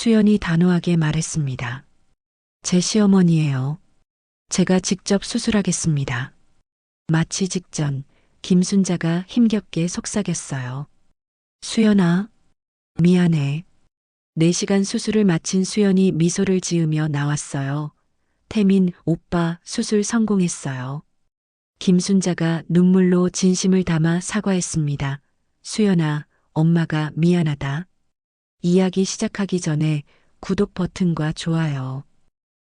수연이 단호하게 말했습니다. 제 시어머니예요. 제가 직접 수술하겠습니다. 마취 직전 김순자가 힘겹게 속삭였어요. 수연아, 미안해. 4시간 수술을 마친 수연이 미소를 지으며 나왔어요. 태민 오빠 수술 성공했어요. 김순자가 눈물로 진심을 담아 사과했습니다. 수연아, 엄마가 미안하다. 이야기 시작하기 전에 구독 버튼과 좋아요,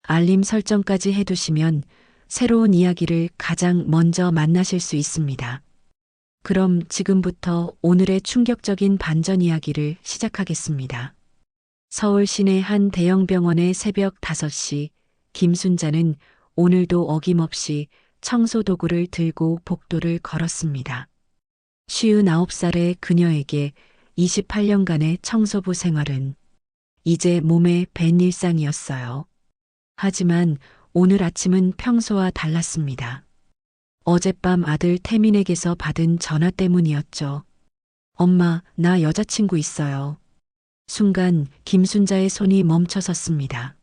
알림 설정까지 해두시면 새로운 이야기를 가장 먼저 만나실 수 있습니다. 그럼 지금부터 오늘의 충격적인 반전 이야기를 시작하겠습니다. 서울 시내 한 대형 병원의 새벽 5시, 김순자는 오늘도 어김없이 청소 도구를 들고 복도를 걸었습니다. 59살의 그녀에게 28년간의 청소부 생활은 이제 몸에 밴 일상이었어요. 하지만 오늘 아침은 평소와 달랐습니다. 어젯밤 아들 태민에게서 받은 전화 때문이었죠. 엄마, 나 여자친구 있어요. 순간 김순자의 손이 멈춰섰습니다.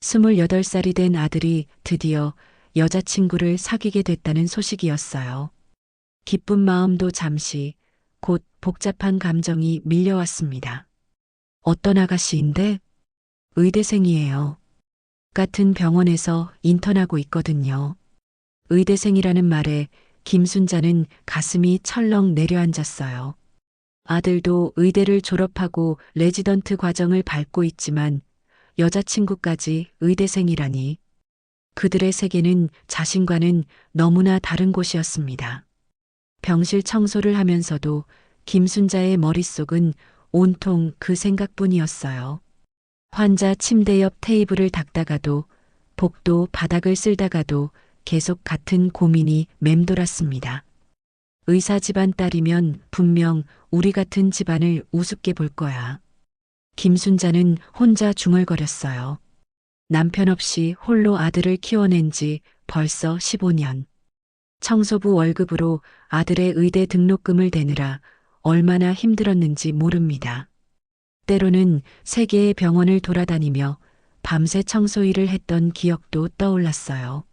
28살이 된 아들이 드디어 여자친구를 사귀게 됐다는 소식이었어요. 기쁜 마음도 잠시, 곧 복잡한 감정이 밀려왔습니다. 어떤 아가씨인데? 의대생이에요. 같은 병원에서 인턴하고 있거든요. 의대생이라는 말에 김순자는 가슴이 철렁 내려앉았어요. 아들도 의대를 졸업하고 레지던트 과정을 밟고 있지만 여자친구까지 의대생이라니. 그들의 세계는 자신과는 너무나 다른 곳이었습니다. 병실 청소를 하면서도 김순자의 머릿속은 온통 그 생각뿐이었어요. 환자 침대 옆 테이블을 닦다가도, 복도 바닥을 쓸다가도 계속 같은 고민이 맴돌았습니다. 의사 집안 딸이면 분명 우리 같은 집안을 우습게 볼 거야. 김순자는 혼자 중얼거렸어요. 남편 없이 홀로 아들을 키워낸 지 벌써 15년. 청소부 월급으로 아들의 의대 등록금을 대느라 얼마나 힘들었는지 모릅니다. 때로는 3개의 병원을 돌아다니며 밤새 청소 일을 했던 기억도 떠올랐어요.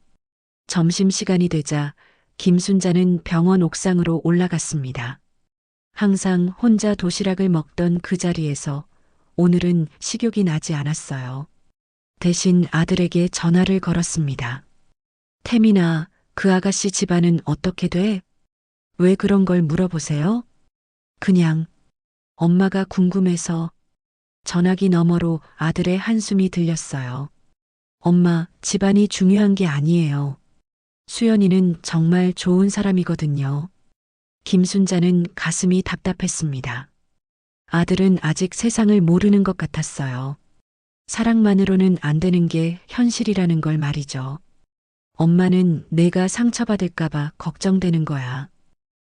점심시간이 되자 김순자는 병원 옥상으로 올라갔습니다. 항상 혼자 도시락을 먹던 그 자리에서 오늘은 식욕이 나지 않았어요. 대신 아들에게 전화를 걸었습니다. 태민아, 그 아가씨 집안은 어떻게 돼? 왜 그런 걸 물어보세요? 그냥 엄마가 궁금해서. 전화기 너머로 아들의 한숨이 들렸어요. 엄마, 집안이 중요한 게 아니에요. 수연이는 정말 좋은 사람이거든요. 김순자는 가슴이 답답했습니다. 아들은 아직 세상을 모르는 것 같았어요. 사랑만으로는 안 되는 게 현실이라는 걸 말이죠. 엄마는 내가 상처받을까봐 걱정되는 거야.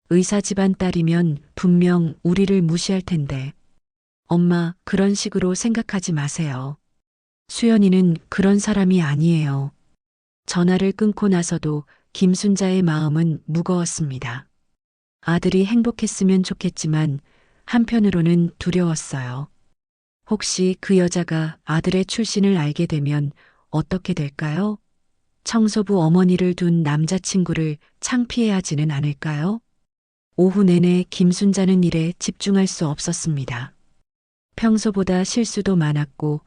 의사 집안 딸이면 분명 우리를 무시할 텐데. 엄마, 그런 식으로 생각하지 마세요. 수연이는 그런 사람이 아니에요. 전화를 끊고 나서도 김순자의 마음은 무거웠습니다. 아들이 행복했으면 좋겠지만 한편으로는 두려웠어요. 혹시 그 여자가 아들의 출신을 알게 되면 어떻게 될까요? 청소부 어머니를 둔 남자친구를 창피해하지는 않을까요? 오후 내내 김순자는 일에 집중할 수 없었습니다. 평소보다 실수도 많았고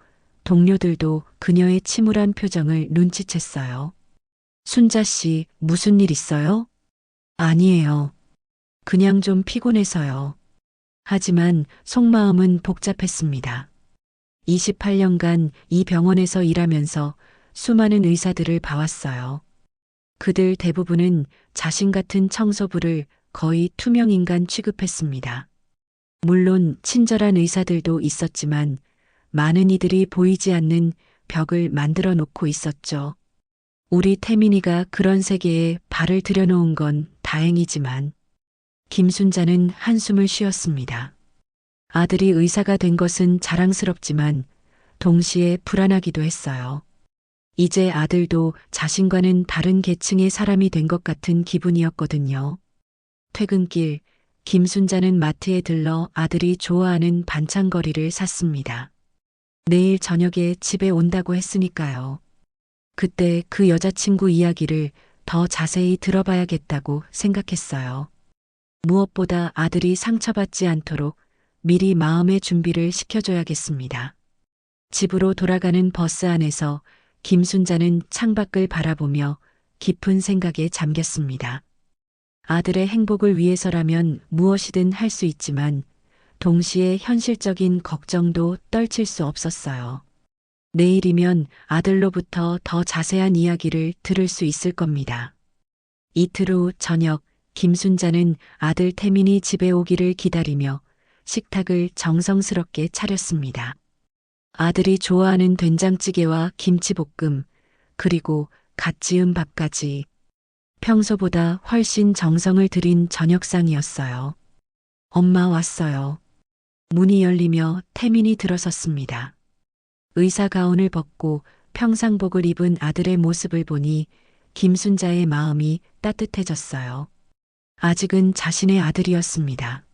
동료들도 그녀의 침울한 표정을 눈치챘어요. 순자 씨, 무슨 일 있어요? 아니에요. 그냥 좀 피곤해서요. 하지만 속마음은 복잡했습니다. 28년간 이 병원에서 일하면서 수많은 의사들을 봐왔어요. 그들 대부분은 자신 같은 청소부를 거의 투명인간 취급했습니다. 물론 친절한 의사들도 있었지만 많은 이들이 보이지 않는 벽을 만들어 놓고 있었죠. 우리 태민이가 그런 세계에 발을 들여놓은 건 다행이지만 김순자는 한숨을 쉬었습니다. 아들이 의사가 된 것은 자랑스럽지만 동시에 불안하기도 했어요. 이제 아들도 자신과는 다른 계층의 사람이 된 것 같은 기분이었거든요. 퇴근길 김순자는 마트에 들러 아들이 좋아하는 반찬거리를 샀습니다. 내일 저녁에 집에 온다고 했으니까요. 그때 그 여자친구 이야기를 더 자세히 들어봐야겠다고 생각했어요. 무엇보다 아들이 상처받지 않도록 미리 마음의 준비를 시켜줘야겠습니다. 집으로 돌아가는 버스 안에서 김순자는 창밖을 바라보며 깊은 생각에 잠겼습니다. 아들의 행복을 위해서라면 무엇이든 할 수 있지만 동시에 현실적인 걱정도 떨칠 수 없었어요. 내일이면 아들로부터 더 자세한 이야기를 들을 수 있을 겁니다. 이틀 후 저녁, 김순자는 아들 태민이 집에 오기를 기다리며 식탁을 정성스럽게 차렸습니다. 아들이 좋아하는 된장찌개와 김치볶음, 그리고 갓 지은 밥까지 평소보다 훨씬 정성을 들인 저녁상이었어요. 엄마 왔어요. 문이 열리며 태민이 들어섰습니다. 의사 가운을 벗고 평상복을 입은 아들의 모습을 보니 김순자의 마음이 따뜻해졌어요. 아직은 자신의 아들이었습니다.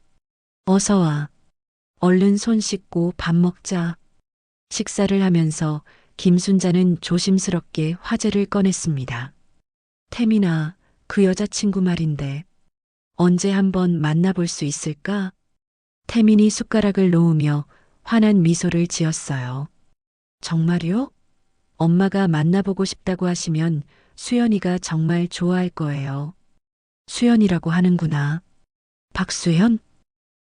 어서 와. 얼른 손 씻고 밥 먹자. 식사를 하면서 김순자는 조심스럽게 화제를 꺼냈습니다. 태민아, 그 여자친구 말인데 언제 한번 만나볼 수 있을까? 태민이 숟가락을 놓으며 환한 미소를 지었어요. 정말요? 엄마가 만나보고 싶다고 하시면 수연이가 정말 좋아할 거예요. 수연이라고 하는구나. 박수연?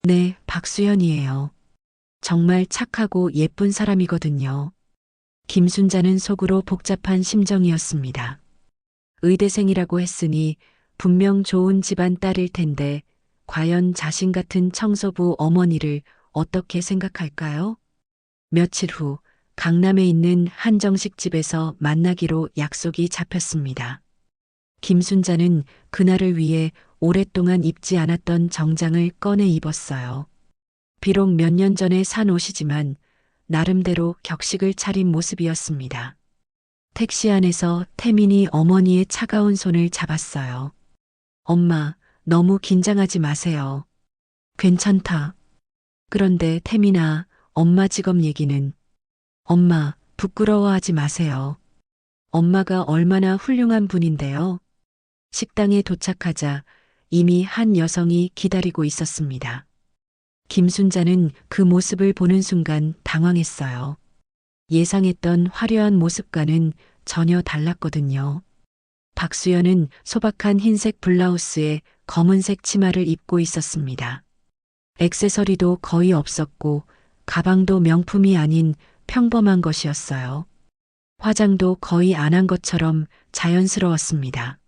네, 박수연이에요. 정말 착하고 예쁜 사람이거든요. 김순자는 속으로 복잡한 심정이었습니다. 의대생이라고 했으니 분명 좋은 집안 딸일 텐데 과연 자신 같은 청소부 어머니를 어떻게 생각할까요? 며칠 후 강남에 있는 한정식 집에서 만나기로 약속이 잡혔습니다. 김순자는 그날을 위해 오랫동안 입지 않았던 정장을 꺼내 입었어요. 비록 몇 년 전에 산 옷이지만 나름대로 격식을 차린 모습이었습니다. 택시 안에서 태민이 어머니의 차가운 손을 잡았어요. 엄마, 너무 긴장하지 마세요. 괜찮다. 그런데 태민아, 엄마 직업 얘기는? 엄마, 부끄러워하지 마세요. 엄마가 얼마나 훌륭한 분인데요. 식당에 도착하자 이미 한 여성이 기다리고 있었습니다. 김순자는 그 모습을 보는 순간 당황했어요. 예상했던 화려한 모습과는 전혀 달랐거든요. 박수연은 소박한 흰색 블라우스에 검은색 치마를 입고 있었습니다. 액세서리도 거의 없었고 가방도 명품이 아닌 평범한 것이었어요. 화장도 거의 안 한 것처럼 자연스러웠습니다.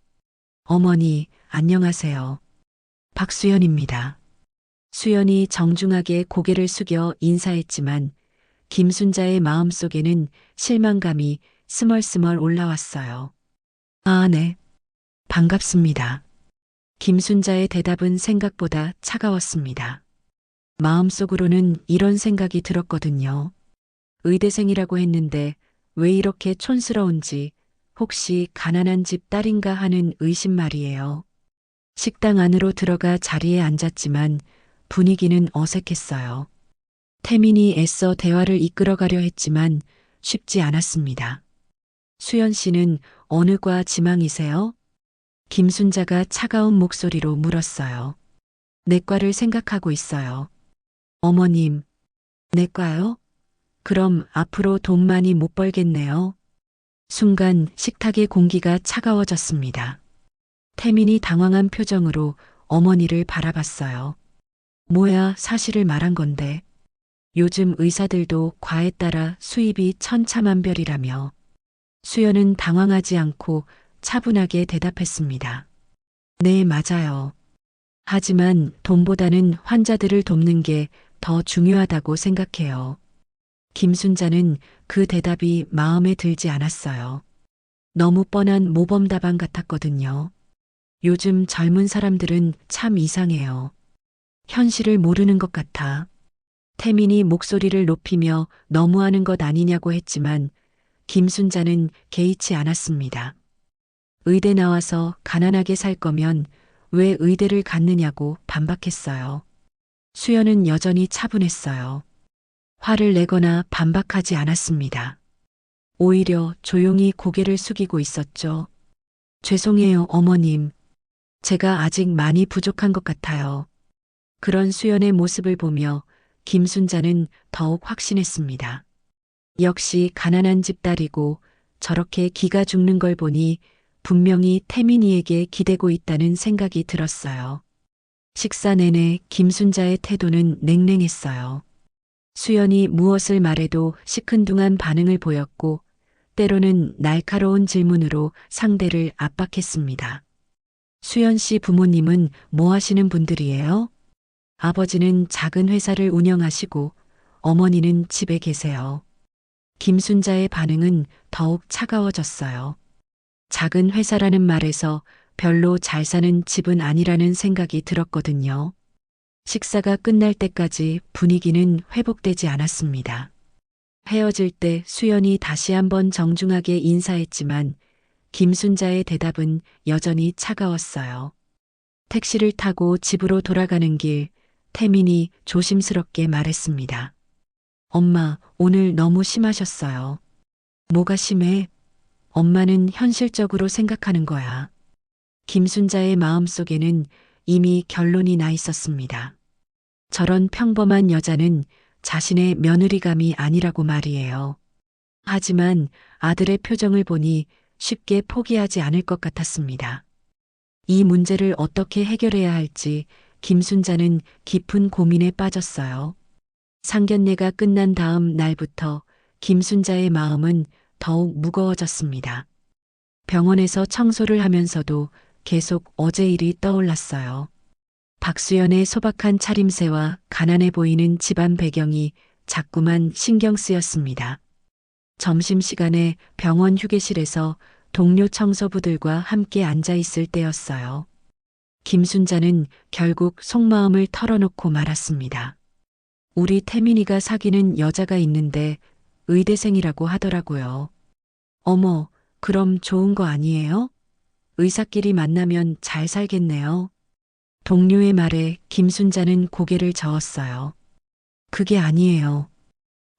어머니, 안녕하세요. 박수연입니다. 수연이 정중하게 고개를 숙여 인사했지만 김순자의 마음속에는 실망감이 스멀스멀 올라왔어요. 아, 네. 반갑습니다. 김순자의 대답은 생각보다 차가웠습니다. 마음속으로는 이런 생각이 들었거든요. 의대생이라고 했는데 왜 이렇게 촌스러운지, 혹시 가난한 집 딸인가 하는 의심 말이에요. 식당 안으로 들어가 자리에 앉았지만 분위기는 어색했어요. 태민이 애써 대화를 이끌어가려 했지만 쉽지 않았습니다. 수연 씨는 어느 과 지망이세요? 김순자가 차가운 목소리로 물었어요. 내과를 생각하고 있어요. 어머님, 내과요? 그럼 앞으로 돈 많이 못 벌겠네요. 순간 식탁의 공기가 차가워졌습니다. 태민이 당황한 표정으로 어머니를 바라봤어요. 뭐야, 사실을 말한 건데. 요즘 의사들도 과에 따라 수입이 천차만별이라며. 수연은 당황하지 않고 차분하게 대답했습니다. 네, 맞아요. 하지만 돈보다는 환자들을 돕는 게 더 중요하다고 생각해요. 김순자는 그 대답이 마음에 들지 않았어요. 너무 뻔한 모범 답안 같았거든요. 요즘 젊은 사람들은 참 이상해요. 현실을 모르는 것 같아. 태민이 목소리를 높이며 너무하는 것 아니냐고 했지만 김순자는 개의치 않았습니다. 의대 나와서 가난하게 살 거면 왜 의대를 갔느냐고 반박했어요. 수연은 여전히 차분했어요. 화를 내거나 반박하지 않았습니다. 오히려 조용히 고개를 숙이고 있었죠. 죄송해요, 어머님. 제가 아직 많이 부족한 것 같아요. 그런 수연의 모습을 보며 김순자는 더욱 확신했습니다. 역시 가난한 집 딸이고 저렇게 기가 죽는 걸 보니 분명히 태민이에게 기대고 있다는 생각이 들었어요. 식사 내내 김순자의 태도는 냉랭했어요. 수연이 무엇을 말해도 시큰둥한 반응을 보였고 때로는 날카로운 질문으로 상대를 압박했습니다. 수연 씨 부모님은 뭐 하시는 분들이에요? 아버지는 작은 회사를 운영하시고 어머니는 집에 계세요. 김순자의 반응은 더욱 차가워졌어요. 작은 회사라는 말에서 별로 잘 사는 집은 아니라는 생각이 들었거든요. 식사가 끝날 때까지 분위기는 회복되지 않았습니다. 헤어질 때 수연이 다시 한번 정중하게 인사했지만 김순자의 대답은 여전히 차가웠어요. 택시를 타고 집으로 돌아가는 길, 태민이 조심스럽게 말했습니다. 엄마, 오늘 너무 심하셨어요. 뭐가 심해? 엄마는 현실적으로 생각하는 거야. 김순자의 마음속에는 이미 결론이 나 있었습니다. 저런 평범한 여자는 자신의 며느리감이 아니라고 말이에요. 하지만 아들의 표정을 보니 쉽게 포기하지 않을 것 같았습니다. 이 문제를 어떻게 해결해야 할지 김순자는 깊은 고민에 빠졌어요. 상견례가 끝난 다음 날부터 김순자의 마음은 더욱 무거워졌습니다. 병원에서 청소를 하면서도 계속 어제 일이 떠올랐어요. 박수연의 소박한 차림새와 가난해 보이는 집안 배경이 자꾸만 신경 쓰였습니다. 점심시간에 병원 휴게실에서 동료 청소부들과 함께 앉아 있을 때였어요. 김순자는 결국 속마음을 털어놓고 말았습니다. 우리 태민이가 사귀는 여자가 있는데 의대생이라고 하더라고요. 어머, 그럼 좋은 거 아니에요? 의사끼리 만나면 잘 살겠네요. 동료의 말에 김순자는 고개를 저었어요. 그게 아니에요.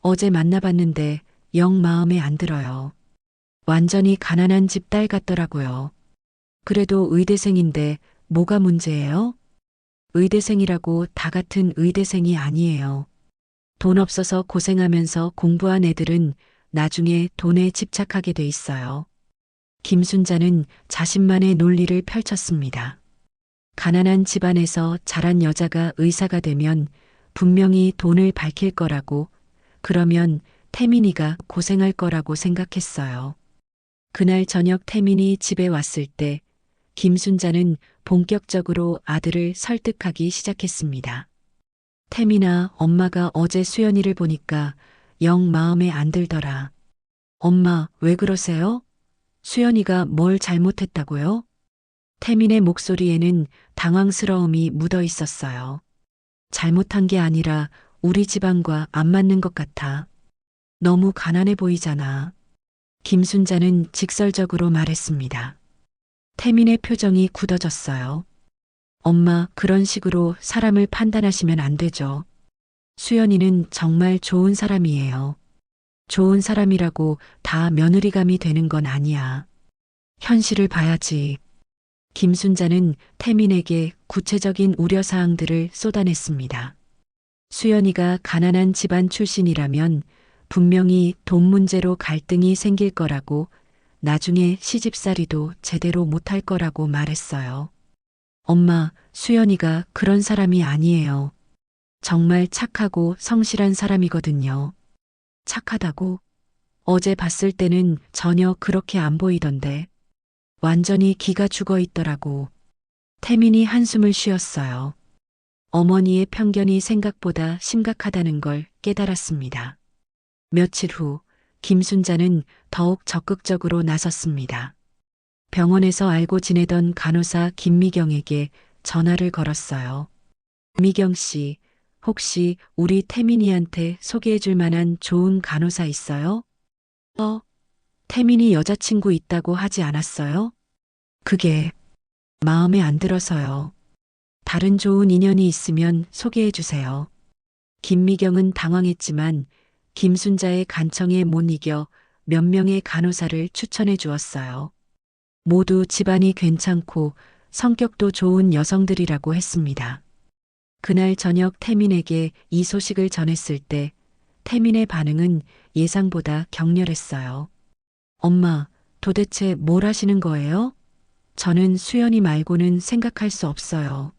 어제 만나봤는데 영 마음에 안 들어요. 완전히 가난한 집 딸 같더라고요. 그래도 의대생인데 뭐가 문제예요? 의대생이라고 다 같은 의대생이 아니에요. 돈 없어서 고생하면서 공부한 애들은 나중에 돈에 집착하게 돼 있어요. 김순자는 자신만의 논리를 펼쳤습니다. 가난한 집안에서 자란 여자가 의사가 되면 분명히 돈을 밝힐 거라고, 그러면 태민이가 고생할 거라고 생각했어요. 그날 저녁 태민이 집에 왔을 때 김순자는 본격적으로 아들을 설득하기 시작했습니다. 태민아, 엄마가 어제 수연이를 보니까 영 마음에 안 들더라. 엄마, 왜 그러세요? 수연이가 뭘 잘못했다고요? 태민의 목소리에는 당황스러움이 묻어 있었어요. 잘못한 게 아니라 우리 집안과 안 맞는 것 같아. 너무 가난해 보이잖아. 김순자는 직설적으로 말했습니다. 태민의 표정이 굳어졌어요. 엄마, 그런 식으로 사람을 판단하시면 안 되죠. 수연이는 정말 좋은 사람이에요. 좋은 사람이라고 다 며느리감이 되는 건 아니야. 현실을 봐야지. 김순자는 태민에게 구체적인 우려사항들을 쏟아냈습니다. 수연이가 가난한 집안 출신이라면 분명히 돈 문제로 갈등이 생길 거라고, 나중에 시집살이도 제대로 못할 거라고 말했어요. 엄마, 수연이가 그런 사람이 아니에요. 정말 착하고 성실한 사람이거든요. 착하다고? 어제 봤을 때는 전혀 그렇게 안 보이던데. 완전히 기가 죽어 있더라고. 태민이 한숨을 쉬었어요. 어머니의 편견이 생각보다 심각하다는 걸 깨달았습니다. 며칠 후 김순자는 더욱 적극적으로 나섰습니다. 병원에서 알고 지내던 간호사 김미경에게 전화를 걸었어요. 미경 씨, 혹시 우리 태민이한테 소개해 줄 만한 좋은 간호사 있어요? 태민이 여자친구 있다고 하지 않았어요? 그게 마음에 안 들어서요. 다른 좋은 인연이 있으면 소개해 주세요. 김미경은 당황했지만 김순자의 간청에 못 이겨 몇 명의 간호사를 추천해 주었어요. 모두 집안이 괜찮고 성격도 좋은 여성들이라고 했습니다. 그날 저녁 태민에게 이 소식을 전했을 때 태민의 반응은 예상보다 격렬했어요. 엄마, 도대체 뭘 하시는 거예요? 저는 수연이 말고는 생각할 수 없어요.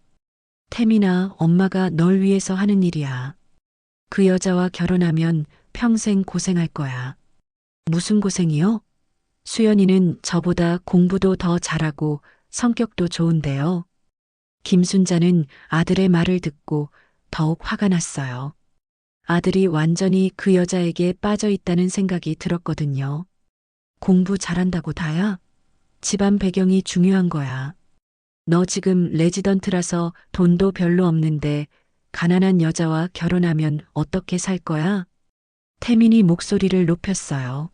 태민아, 엄마가 널 위해서 하는 일이야. 그 여자와 결혼하면 평생 고생할 거야. 무슨 고생이요? 수연이는 저보다 공부도 더 잘하고 성격도 좋은데요. 김순자는 아들의 말을 듣고 더욱 화가 났어요. 아들이 완전히 그 여자에게 빠져 있다는 생각이 들었거든요. 공부 잘한다고 다야? 집안 배경이 중요한 거야. 너 지금 레지던트라서 돈도 별로 없는데 가난한 여자와 결혼하면 어떻게 살 거야? 태민이 목소리를 높였어요.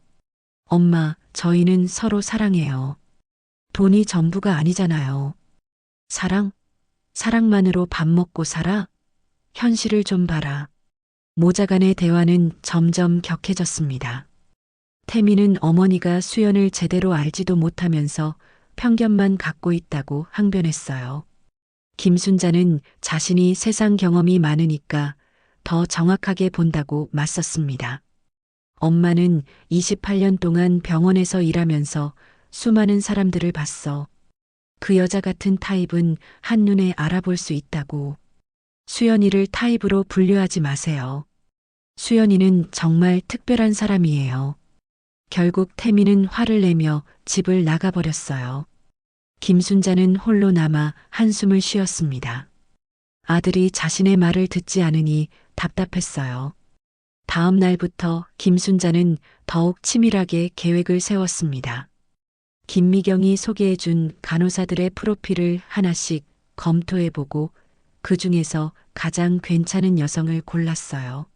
엄마, 저희는 서로 사랑해요. 돈이 전부가 아니잖아요. 사랑? 사랑만으로 밥 먹고 살아? 현실을 좀 봐라. 모자 간의 대화는 점점 격해졌습니다. 태민은 어머니가 수연을 제대로 알지도 못하면서 편견만 갖고 있다고 항변했어요. 김순자는 자신이 세상 경험이 많으니까 더 정확하게 본다고 맞섰습니다. 엄마는 28년 동안 병원에서 일하면서 수많은 사람들을 봤어. 그 여자 같은 타입은 한눈에 알아볼 수 있다고. 수연이를 타입으로 분류하지 마세요. 수연이는 정말 특별한 사람이에요. 결국 태민은 화를 내며 집을 나가버렸어요. 김순자는 홀로 남아 한숨을 쉬었습니다. 아들이 자신의 말을 듣지 않으니 답답했어요. 다음 날부터 김순자는 더욱 치밀하게 계획을 세웠습니다. 김미경이 소개해준 간호사들의 프로필을 하나씩 검토해보고 그 중에서 가장 괜찮은 여성을 골랐어요.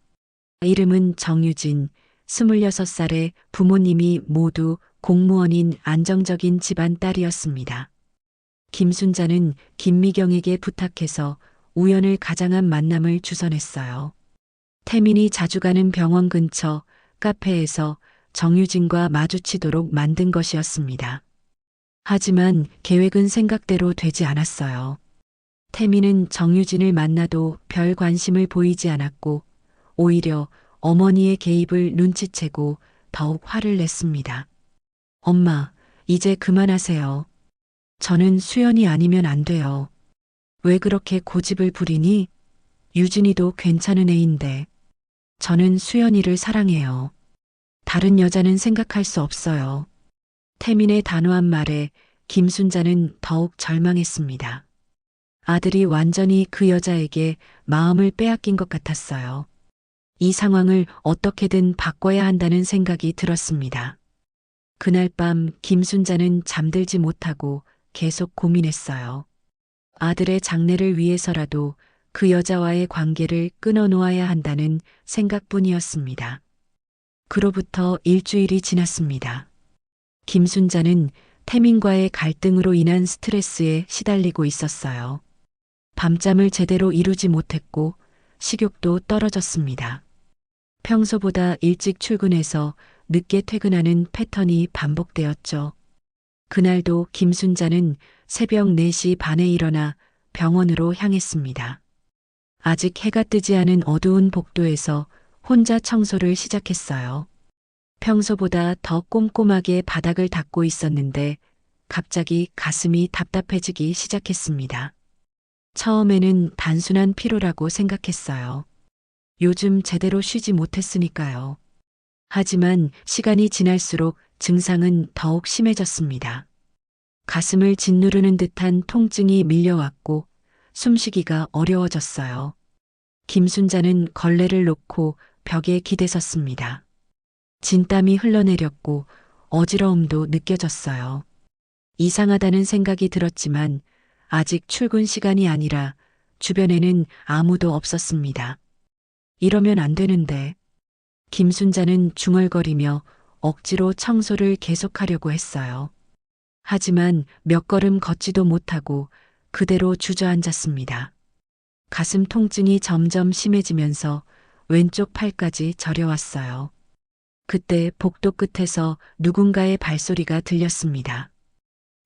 이름은 정유진, 26살의 부모님이 모두 공무원인 안정적인 집안 딸이었습니다. 김순자는 김미경에게 부탁해서 우연을 가장한 만남을 주선했어요. 태민이 자주 가는 병원 근처 카페에서 정유진과 마주치도록 만든 것이었습니다. 하지만 계획은 생각대로 되지 않았어요. 태민은 정유진을 만나도 별 관심을 보이지 않았고 오히려 어머니의 개입을 눈치채고 더욱 화를 냈습니다. 엄마, 이제 그만하세요. 저는 수연이 아니면 안 돼요. 왜 그렇게 고집을 부리니? 유진이도 괜찮은 애인데. 저는 수연이를 사랑해요. 다른 여자는 생각할 수 없어요. 태민의 단호한 말에 김순자는 더욱 절망했습니다. 아들이 완전히 그 여자에게 마음을 빼앗긴 것 같았어요. 이 상황을 어떻게든 바꿔야 한다는 생각이 들었습니다. 그날 밤 김순자는 잠들지 못하고 계속 고민했어요. 아들의 장래를 위해서라도 그 여자와의 관계를 끊어놓아야 한다는 생각뿐이었습니다. 그로부터 일주일이 지났습니다. 김순자는 태민과의 갈등으로 인한 스트레스에 시달리고 있었어요. 밤잠을 제대로 이루지 못했고 식욕도 떨어졌습니다. 평소보다 일찍 출근해서 늦게 퇴근하는 패턴이 반복되었죠. 그날도 김순자는 새벽 4시 반에 일어나 병원으로 향했습니다. 아직 해가 뜨지 않은 어두운 복도에서 혼자 청소를 시작했어요. 평소보다 더 꼼꼼하게 바닥을 닦고 있었는데 갑자기 가슴이 답답해지기 시작했습니다. 처음에는 단순한 피로라고 생각했어요. 요즘 제대로 쉬지 못했으니까요. 하지만 시간이 지날수록 증상은 더욱 심해졌습니다. 가슴을 짓누르는 듯한 통증이 밀려왔고 숨쉬기가 어려워졌어요. 김순자는 걸레를 놓고 벽에 기대섰습니다. 진땀이 흘러내렸고 어지러움도 느껴졌어요. 이상하다는 생각이 들었지만 아직 출근 시간이 아니라 주변에는 아무도 없었습니다. 이러면 안 되는데. 김순자는 중얼거리며 억지로 청소를 계속하려고 했어요. 하지만 몇 걸음 걷지도 못하고 그대로 주저앉았습니다. 가슴 통증이 점점 심해지면서 왼쪽 팔까지 저려왔어요. 그때 복도 끝에서 누군가의 발소리가 들렸습니다.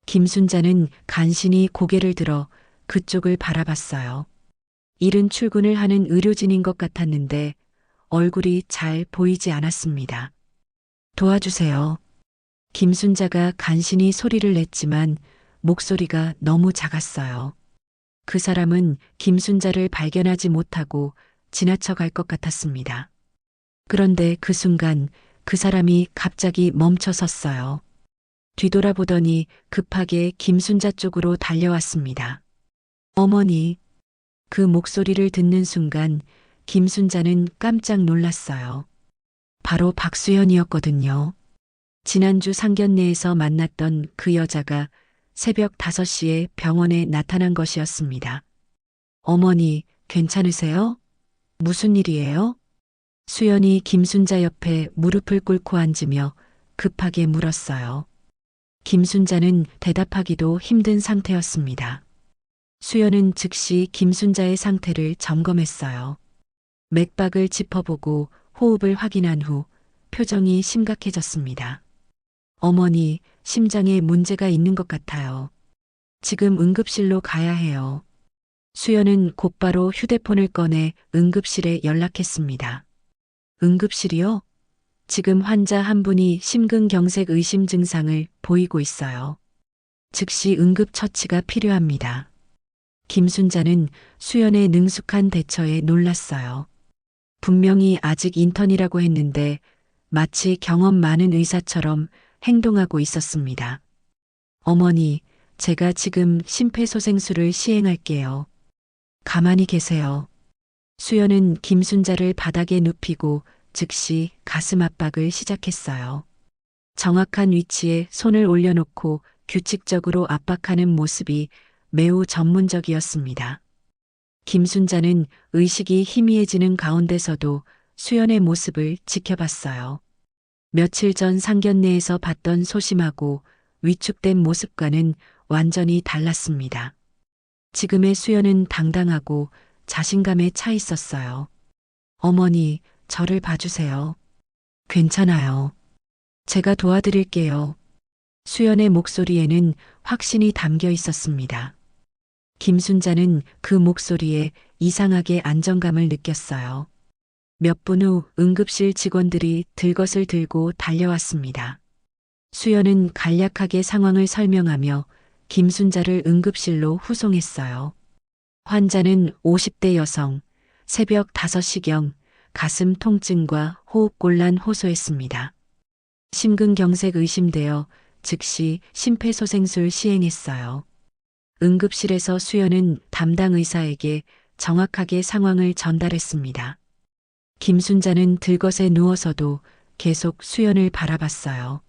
김순자는 간신히 고개를 들어 그쪽을 바라봤어요. 이른 출근을 하는 의료진인 것 같았는데 얼굴이 잘 보이지 않았습니다. 도와주세요. 김순자가 간신히 소리를 냈지만 목소리가 너무 작았어요. 그 사람은 김순자를 발견하지 못하고 지나쳐 갈 것 같았습니다. 그런데 그 순간 그 사람이 갑자기 멈춰 섰어요. 뒤돌아보더니 급하게 김순자 쪽으로 달려왔습니다. 어머니. 그 목소리를 듣는 순간 김순자는 깜짝 놀랐어요. 바로 박수연이었거든요. 지난주 상견례에서 만났던 그 여자가 새벽 5시에 병원에 나타난 것이었습니다. 어머니, 괜찮으세요? 무슨 일이에요? 수연이 김순자 옆에 무릎을 꿇고 앉으며 급하게 물었어요. 김순자는 대답하기도 힘든 상태였습니다. 수연은 즉시 김순자의 상태를 점검했어요. 맥박을 짚어보고 호흡을 확인한 후 표정이 심각해졌습니다. 어머니, 심장에 문제가 있는 것 같아요. 지금 응급실로 가야 해요. 수연은 곧바로 휴대폰을 꺼내 응급실에 연락했습니다. 응급실이요? 지금 환자 한 분이 심근경색 의심 증상을 보이고 있어요. 즉시 응급처치가 필요합니다. 김순자는 수연의 능숙한 대처에 놀랐어요. 분명히 아직 인턴이라고 했는데 마치 경험 많은 의사처럼 행동하고 있었습니다. 어머니, 제가 지금 심폐소생술을 시행할게요. 가만히 계세요. 수연은 김순자를 바닥에 눕히고 즉시 가슴 압박을 시작했어요. 정확한 위치에 손을 올려놓고 규칙적으로 압박하는 모습이 매우 전문적이었습니다. 김순자는 의식이 희미해지는 가운데서도 수연의 모습을 지켜봤어요. 며칠 전 상견례에서 봤던 소심하고 위축된 모습과는 완전히 달랐습니다. 지금의 수연은 당당하고 자신감에 차 있었어요. 어머니, 저를 봐주세요. 괜찮아요. 제가 도와드릴게요. 수연의 목소리에는 확신이 담겨 있었습니다. 김순자는 그 목소리에 이상하게 안정감을 느꼈어요. 몇 분 후 응급실 직원들이 들것을 들고 달려왔습니다. 수연은 간략하게 상황을 설명하며 김순자를 응급실로 후송했어요. 환자는 50대 여성, 새벽 5시경 가슴 통증과 호흡곤란 호소했습니다. 심근경색 의심되어 즉시 심폐소생술 시행했어요. 응급실에서 수연은 담당 의사에게 정확하게 상황을 전달했습니다. 김순자는 들것에 누워서도 계속 수연을 바라봤어요.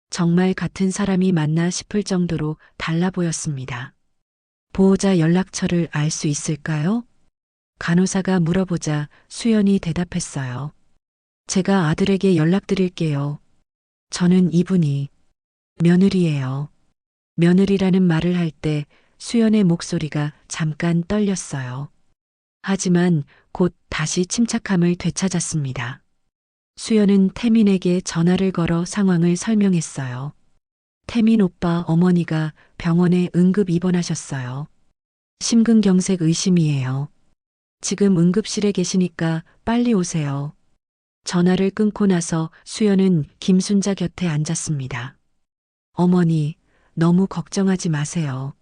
정말 같은 사람이 맞나 싶을 정도로 달라 보였습니다. 보호자 연락처를 알 수 있을까요? 간호사가 물어보자 수연이 대답했어요. 제가 아들에게 연락드릴게요. 저는 이분이 며느리예요. 며느리라는 말을 할 때 수연의 목소리가 잠깐 떨렸어요. 하지만 곧 다시 침착함을 되찾았습니다. 수연은 태민에게 전화를 걸어 상황을 설명했어요. 태민 오빠 어머니가 병원에 응급 입원하셨어요. 심근경색 의심이에요. 지금 응급실에 계시니까 빨리 오세요. 전화를 끊고 나서 수연은 김순자 곁에 앉았습니다. 어머니, 너무 걱정하지 마세요.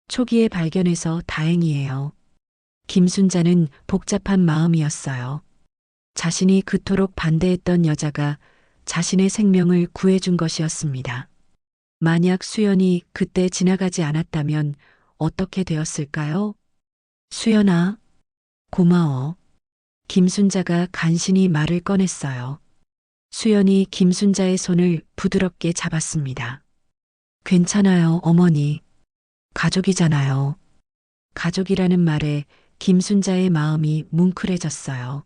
초기에 발견해서 다행이에요. 김순자는 복잡한 마음이었어요. 자신이 그토록 반대했던 여자가 자신의 생명을 구해준 것이었습니다. 만약 수연이 그때 지나가지 않았다면 어떻게 되었을까요? 수연아, 고마워. 김순자가 간신히 말을 꺼냈어요. 수연이 김순자의 손을 부드럽게 잡았습니다. 괜찮아요, 어머니. 가족이잖아요. 가족이라는 말에 김순자의 마음이 뭉클해졌어요.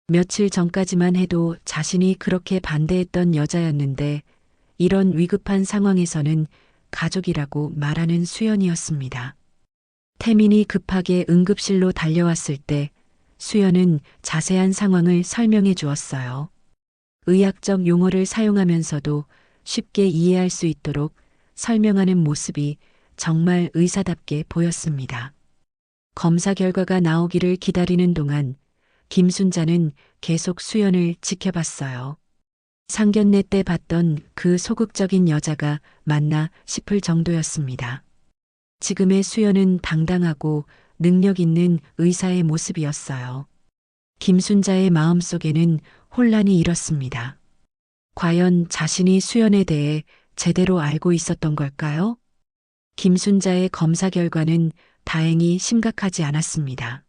며칠 전까지만 해도 자신이 그렇게 반대했던 여자였는데 이런 위급한 상황에서는 가족이라고 말하는 수연이었습니다. 태민이 급하게 응급실로 달려왔을 때 수연은 자세한 상황을 설명해 주었어요. 의학적 용어를 사용하면서도 쉽게 이해할 수 있도록 설명하는 모습이 정말 의사답게 보였습니다. 검사 결과가 나오기를 기다리는 동안 김순자는 계속 수연을 지켜봤어요. 상견례 때 봤던 그 소극적인 여자가 맞나 싶을 정도였습니다. 지금의 수연은 당당하고 능력 있는 의사의 모습이었어요. 김순자의 마음속에는 혼란이 일었습니다. 과연 자신이 수연에 대해 제대로 알고 있었던 걸까요? 김순자의 검사 결과는 다행히 심각하지 않았습니다.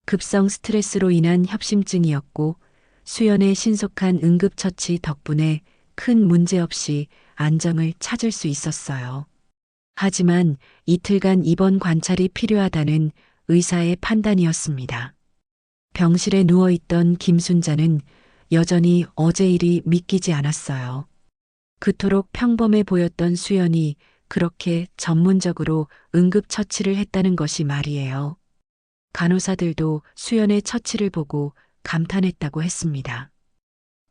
급성 스트레스로 인한 협심증이었고 수연의 신속한 응급처치 덕분에 큰 문제 없이 안정을 찾을 수 있었어요. 하지만 이틀간 입원 관찰이 필요하다는 의사의 판단이었습니다. 병실에 누워있던 김순자는 여전히 어제 일이 믿기지 않았어요. 그토록 평범해 보였던 수연이 그렇게 전문적으로 응급처치를 했다는 것이 말이에요. 간호사들도 수연의 처치를 보고 감탄했다고 했습니다.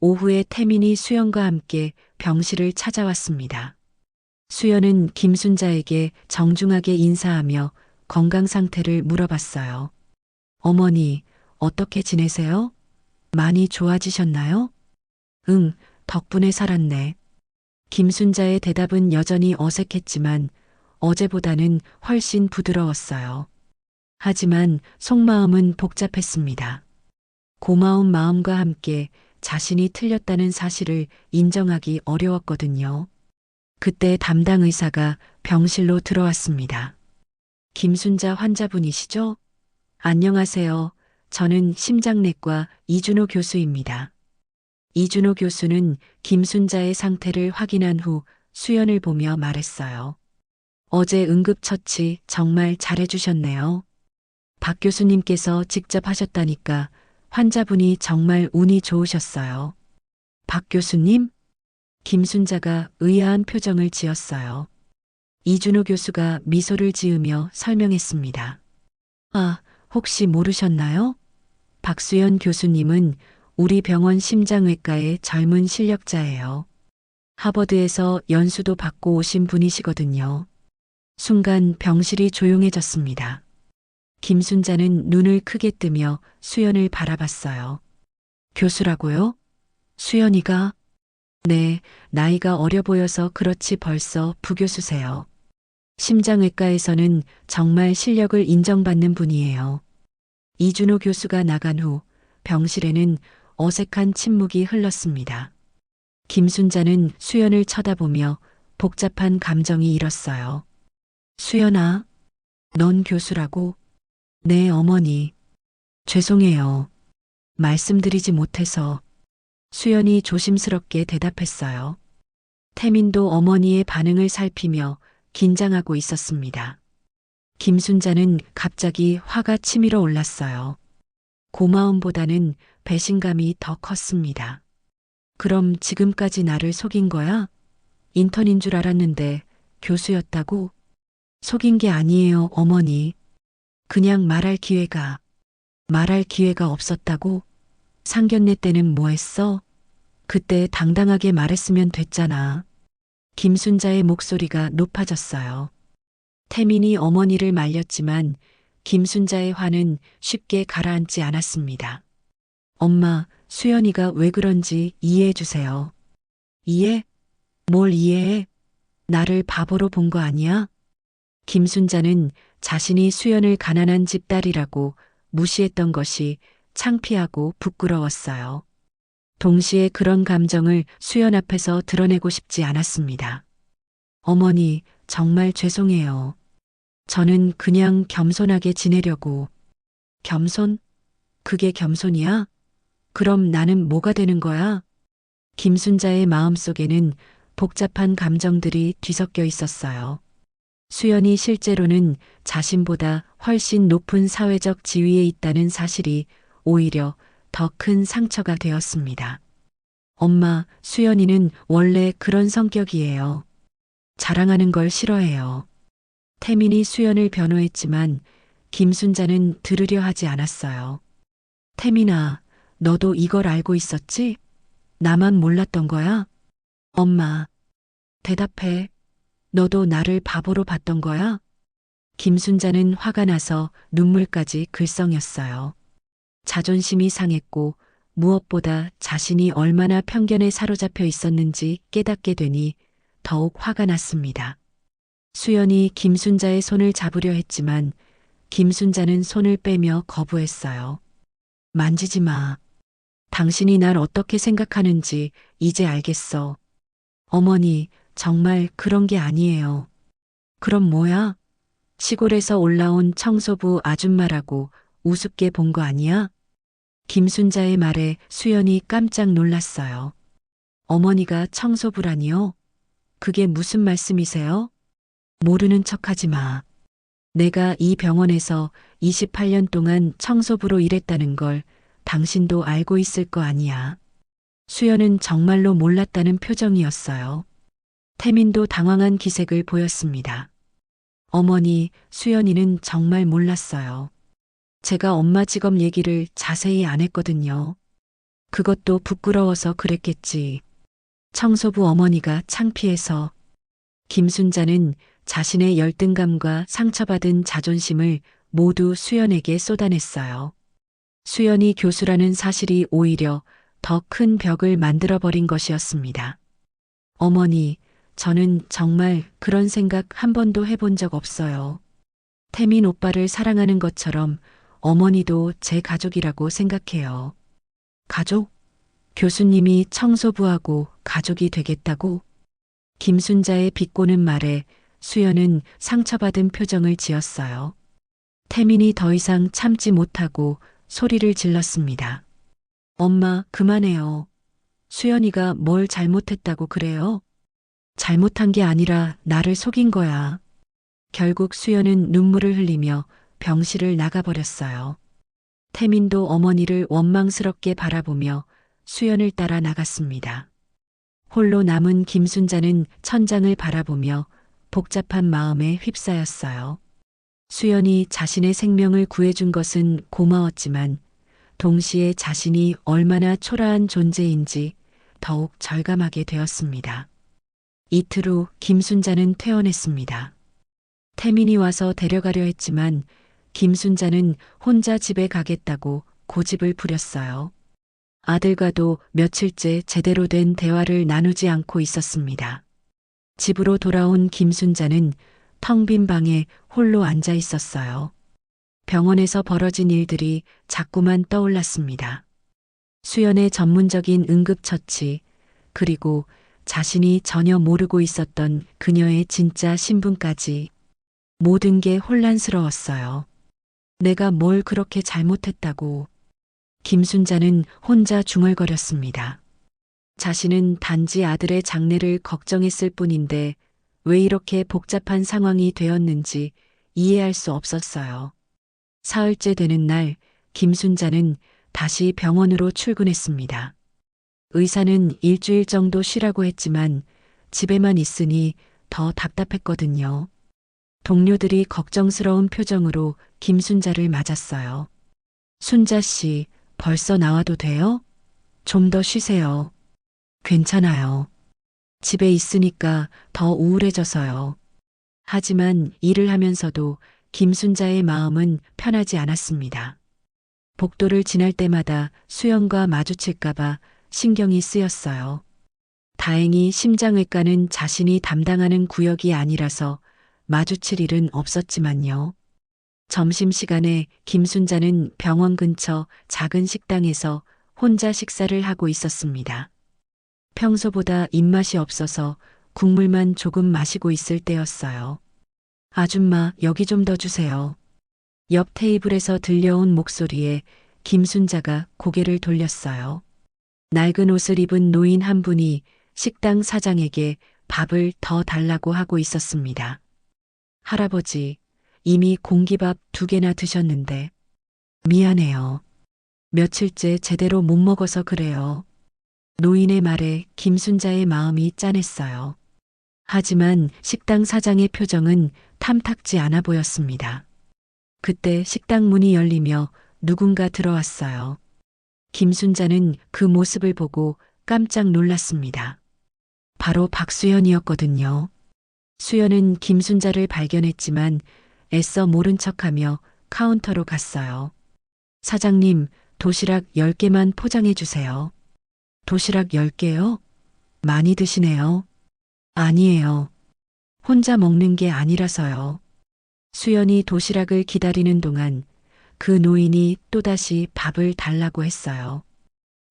오후에 태민이 수연과 함께 병실을 찾아왔습니다. 수연은 김순자에게 정중하게 인사하며 건강 상태를 물어봤어요. 어머니, 어떻게 지내세요? 많이 좋아지셨나요? 응, 덕분에 살았네. 김순자의 대답은 여전히 어색했지만 어제보다는 훨씬 부드러웠어요. 하지만 속마음은 복잡했습니다. 고마운 마음과 함께 자신이 틀렸다는 사실을 인정하기 어려웠거든요. 그때 담당 의사가 병실로 들어왔습니다. 김순자 환자분이시죠? 안녕하세요. 저는 심장내과 이준호 교수입니다. 이준호 교수는 김순자의 상태를 확인한 후 수연을 보며 말했어요. 어제 응급처치 정말 잘해주셨네요. 박 교수님께서 직접 하셨다니까 환자분이 정말 운이 좋으셨어요. 박 교수님? 김순자가 의아한 표정을 지었어요. 이준호 교수가 미소를 지으며 설명했습니다. 아, 혹시 모르셨나요? 박수연 교수님은 우리 병원 심장외과의 젊은 실력자예요. 하버드에서 연수도 받고 오신 분이시거든요. 순간 병실이 조용해졌습니다. 김순자는 눈을 크게 뜨며 수연을 바라봤어요. 교수라고요? 수연이가? 네, 나이가 어려 보여서 그렇지 벌써 부교수세요. 심장외과에서는 정말 실력을 인정받는 분이에요. 이준호 교수가 나간 후 병실에는 어색한 침묵이 흘렀습니다. 김순자는 수연을 쳐다보며 복잡한 감정이 일었어요. 수연아, 넌 교수라고? 네, 어머니. 죄송해요. 말씀드리지 못해서. 수연이 조심스럽게 대답했어요. 태민도 어머니의 반응을 살피며 긴장하고 있었습니다. 김순자는 갑자기 화가 치밀어 올랐어요. 고마움보다는 배신감이 더 컸습니다. 그럼 지금까지 나를 속인 거야? 인턴인 줄 알았는데 교수였다고? 속인 게 아니에요, 어머니. 그냥 말할 기회가 없었다고? 상견례 때는 뭐 했어? 그때 당당하게 말했으면 됐잖아. 김순자의 목소리가 높아졌어요. 태민이 어머니를 말렸지만 김순자의 화는 쉽게 가라앉지 않았습니다. 엄마, 수연이가 왜 그런지 이해해 주세요. 이해? 뭘 이해해? 나를 바보로 본 거 아니야? 김순자는 자신이 수연을 가난한 집 딸이라고 무시했던 것이 창피하고 부끄러웠어요. 동시에 그런 감정을 수연 앞에서 드러내고 싶지 않았습니다. 어머니, 정말 죄송해요. 저는 그냥 겸손하게 지내려고. 겸손? 그게 겸손이야? 그럼 나는 뭐가 되는 거야? 김순자의 마음속에는 복잡한 감정들이 뒤섞여 있었어요. 수연이 실제로는 자신보다 훨씬 높은 사회적 지위에 있다는 사실이 오히려 더 큰 상처가 되었습니다. 엄마, 수연이는 원래 그런 성격이에요. 자랑하는 걸 싫어해요. 태민이 수연을 변호했지만 김순자는 들으려 하지 않았어요. 태민아, 너도 이걸 알고 있었지? 나만 몰랐던 거야? 엄마, 대답해. 너도 나를 바보로 봤던 거야? 김순자는 화가 나서 눈물까지 글썽였어요. 자존심이 상했고 무엇보다 자신이 얼마나 편견에 사로잡혀 있었는지 깨닫게 되니 더욱 화가 났습니다. 수연이 김순자의 손을 잡으려 했지만 김순자는 손을 빼며 거부했어요. 만지지 마. 당신이 날 어떻게 생각하는지 이제 알겠어. 어머니, 정말 그런 게 아니에요. 그럼 뭐야? 시골에서 올라온 청소부 아줌마라고 우습게 본 거 아니야? 김순자의 말에 수연이 깜짝 놀랐어요. 어머니가 청소부라니요? 그게 무슨 말씀이세요? 모르는 척하지 마. 내가 이 병원에서 28년 동안 청소부로 일했다는 걸 당신도 알고 있을 거 아니야. 수연은 정말로 몰랐다는 표정이었어요. 태민도 당황한 기색을 보였습니다. 어머니, 수연이는 정말 몰랐어요. 제가 엄마 직업 얘기를 자세히 안 했거든요. 그것도 부끄러워서 그랬겠지. 청소부 어머니가 창피해서. 김순자는 자신의 열등감과 상처받은 자존심을 모두 수연에게 쏟아냈어요. 수연이 교수라는 사실이 오히려 더 큰 벽을 만들어버린 것이었습니다. 어머니, 저는 정말 그런 생각 한 번도 해본 적 없어요. 태민 오빠를 사랑하는 것처럼 어머니도 제 가족이라고 생각해요. 가족? 교수님이 청소부하고 가족이 되겠다고? 김순자의 비꼬는 말에 수연은 상처받은 표정을 지었어요. 태민이 더 이상 참지 못하고 소리를 질렀습니다. 엄마, 그만해요. 수연이가 뭘 잘못했다고 그래요? 잘못한 게 아니라 나를 속인 거야. 결국 수연은 눈물을 흘리며 병실을 나가버렸어요. 태민도 어머니를 원망스럽게 바라보며 수연을 따라 나갔습니다. 홀로 남은 김순자는 천장을 바라보며 복잡한 마음에 휩싸였어요. 수연이 자신의 생명을 구해준 것은 고마웠지만 동시에 자신이 얼마나 초라한 존재인지 더욱 절감하게 되었습니다. 이틀 후 김순자는 퇴원했습니다. 태민이 와서 데려가려 했지만 김순자는 혼자 집에 가겠다고 고집을 부렸어요. 아들과도 며칠째 제대로 된 대화를 나누지 않고 있었습니다. 집으로 돌아온 김순자는 텅 빈 방에 홀로 앉아 있었어요. 병원에서 벌어진 일들이 자꾸만 떠올랐습니다. 수연의 전문적인 응급처치, 그리고 자신이 전혀 모르고 있었던 그녀의 진짜 신분까지 모든 게 혼란스러웠어요. 내가 뭘 그렇게 잘못했다고. 김순자는 혼자 중얼거렸습니다. 자신은 단지 아들의 장래를 걱정했을 뿐인데 왜 이렇게 복잡한 상황이 되었는지 이해할 수 없었어요. 사흘째 되는 날, 김순자는 다시 병원으로 출근했습니다. 의사는 일주일 정도 쉬라고 했지만 집에만 있으니 더 답답했거든요. 동료들이 걱정스러운 표정으로 김순자를 맞았어요. 순자 씨, 벌써 나와도 돼요? 좀 더 쉬세요. 괜찮아요. 집에 있으니까 더 우울해져서요. 하지만 일을 하면서도 김순자의 마음은 편하지 않았습니다. 복도를 지날 때마다 수연과 마주칠까봐 신경이 쓰였어요. 다행히 심장외과는 자신이 담당하는 구역이 아니라서 마주칠 일은 없었지만요. 점심시간에 김순자는 병원 근처 작은 식당에서 혼자 식사를 하고 있었습니다. 평소보다 입맛이 없어서 국물만 조금 마시고 있을 때였어요. 아줌마, 여기 좀 더 주세요. 옆 테이블에서 들려온 목소리에 김순자가 고개를 돌렸어요. 낡은 옷을 입은 노인 한 분이 식당 사장에게 밥을 더 달라고 하고 있었습니다. 할아버지, 이미 공기밥 2개나 드셨는데. 미안해요. 며칠째 제대로 못 먹어서 그래요. 노인의 말에 김순자의 마음이 짠했어요. 하지만 식당 사장의 표정은 탐탁지 않아 보였습니다. 그때 식당 문이 열리며 누군가 들어왔어요. 김순자는 그 모습을 보고 깜짝 놀랐습니다. 바로 박수연이었거든요. 수연은 김순자를 발견했지만 애써 모른 척하며 카운터로 갔어요. 사장님, 도시락 10개만 포장해 주세요. 도시락 10개요? 많이 드시네요. 아니에요. 혼자 먹는 게 아니라서요. 수연이 도시락을 기다리는 동안 그 노인이 또다시 밥을 달라고 했어요.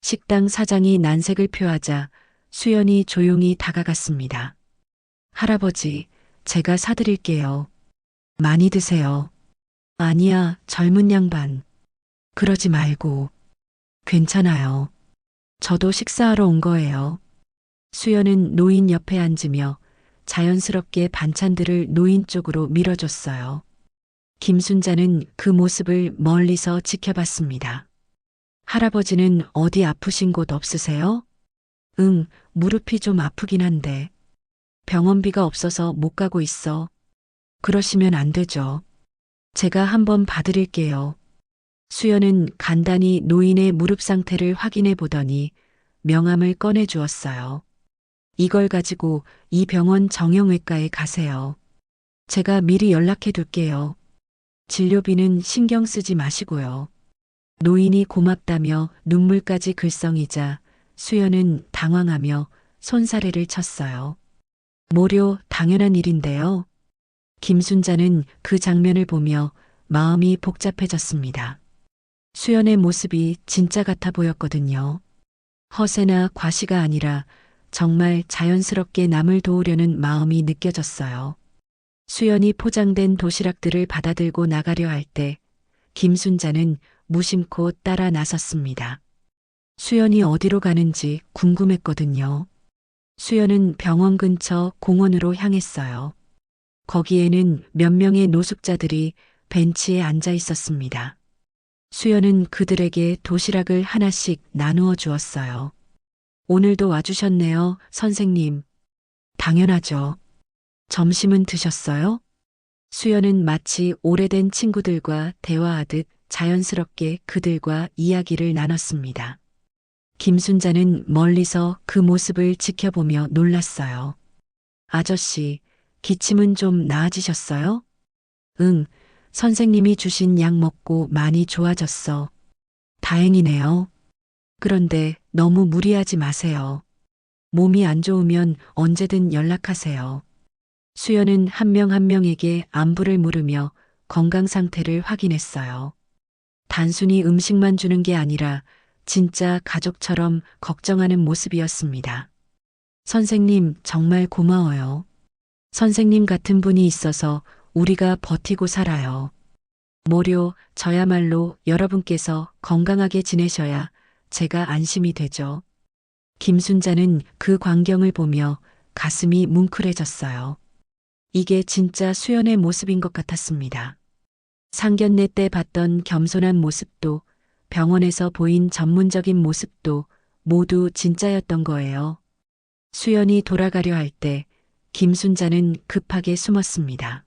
식당 사장이 난색을 표하자 수연이 조용히 다가갔습니다. 할아버지, 제가 사드릴게요. 많이 드세요. 아니야, 젊은 양반. 그러지 말고. 괜찮아요. 저도 식사하러 온 거예요. 수연은 노인 옆에 앉으며 자연스럽게 반찬들을 노인 쪽으로 밀어줬어요. 김순자는 그 모습을 멀리서 지켜봤습니다. 할아버지는 어디 아프신 곳 없으세요? 응, 무릎이 좀 아프긴 한데. 병원비가 없어서 못 가고 있어. 그러시면 안 되죠. 제가 한번 봐드릴게요. 수연은 간단히 노인의 무릎 상태를 확인해 보더니 명함을 꺼내 주었어요. 이걸 가지고 이 병원 정형외과에 가세요. 제가 미리 연락해 둘게요. 진료비는 신경 쓰지 마시고요. 노인이 고맙다며 눈물까지 글썽이자 수연은 당황하며 손사래를 쳤어요. 모료 당연한 일인데요. 김순자는 그 장면을 보며 마음이 복잡해졌습니다. 수연의 모습이 진짜 같아 보였거든요. 허세나 과시가 아니라 정말 자연스럽게 남을 도우려는 마음이 느껴졌어요. 수연이 포장된 도시락들을 받아들고 나가려 할 때 김순자는 무심코 따라 나섰습니다. 수연이 어디로 가는지 궁금했거든요. 수연은 병원 근처 공원으로 향했어요. 거기에는 몇 명의 노숙자들이 벤치에 앉아 있었습니다. 수연은 그들에게 도시락을 하나씩 나누어 주었어요. 오늘도 와주셨네요, 선생님. 당연하죠. 점심은 드셨어요? 수연은 마치 오래된 친구들과 대화하듯 자연스럽게 그들과 이야기를 나눴습니다. 김순자는 멀리서 그 모습을 지켜보며 놀랐어요. 아저씨, 기침은 좀 나아지셨어요? 응, 선생님이 주신 약 먹고 많이 좋아졌어. 다행이네요. 그런데 너무 무리하지 마세요. 몸이 안 좋으면 언제든 연락하세요. 수연은 한 명 한 명에게 안부를 물으며 건강 상태를 확인했어요. 단순히 음식만 주는 게 아니라 진짜 가족처럼 걱정하는 모습이었습니다. 선생님, 정말 고마워요. 선생님 같은 분이 있어서 우리가 버티고 살아요. 모료, 저야말로 여러분께서 건강하게 지내셔야 제가 안심이 되죠. 김순자는 그 광경을 보며 가슴이 뭉클해졌어요. 이게 진짜 수연의 모습인 것 같았습니다. 상견례 때 봤던 겸손한 모습도 병원에서 보인 전문적인 모습도 모두 진짜였던 거예요. 수연이 돌아가려 할 때 김순자는 급하게 숨었습니다.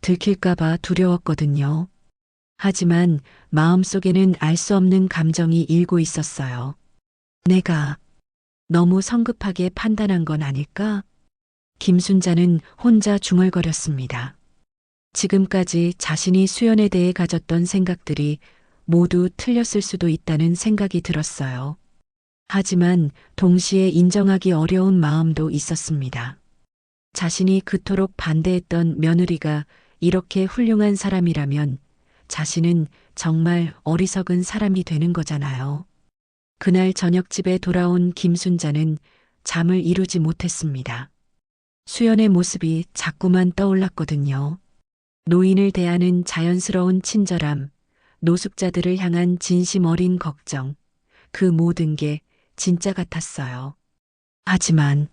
들킬까봐 두려웠거든요. 하지만 마음속에는 알 수 없는 감정이 일고 있었어요. 내가 너무 성급하게 판단한 건 아닐까? 김순자는 혼자 중얼거렸습니다. 지금까지 자신이 수연에 대해 가졌던 생각들이 모두 틀렸을 수도 있다는 생각이 들었어요. 하지만 동시에 인정하기 어려운 마음도 있었습니다. 자신이 그토록 반대했던 며느리가 이렇게 훌륭한 사람이라면 자신은 정말 어리석은 사람이 되는 거잖아요. 그날 저녁집에 돌아온 김순자는 잠을 이루지 못했습니다. 수연의 모습이 자꾸만 떠올랐거든요. 노인을 대하는 자연스러운 친절함, 노숙자들을 향한 진심 어린 걱정, 그 모든 게 진짜 같았어요. 하지만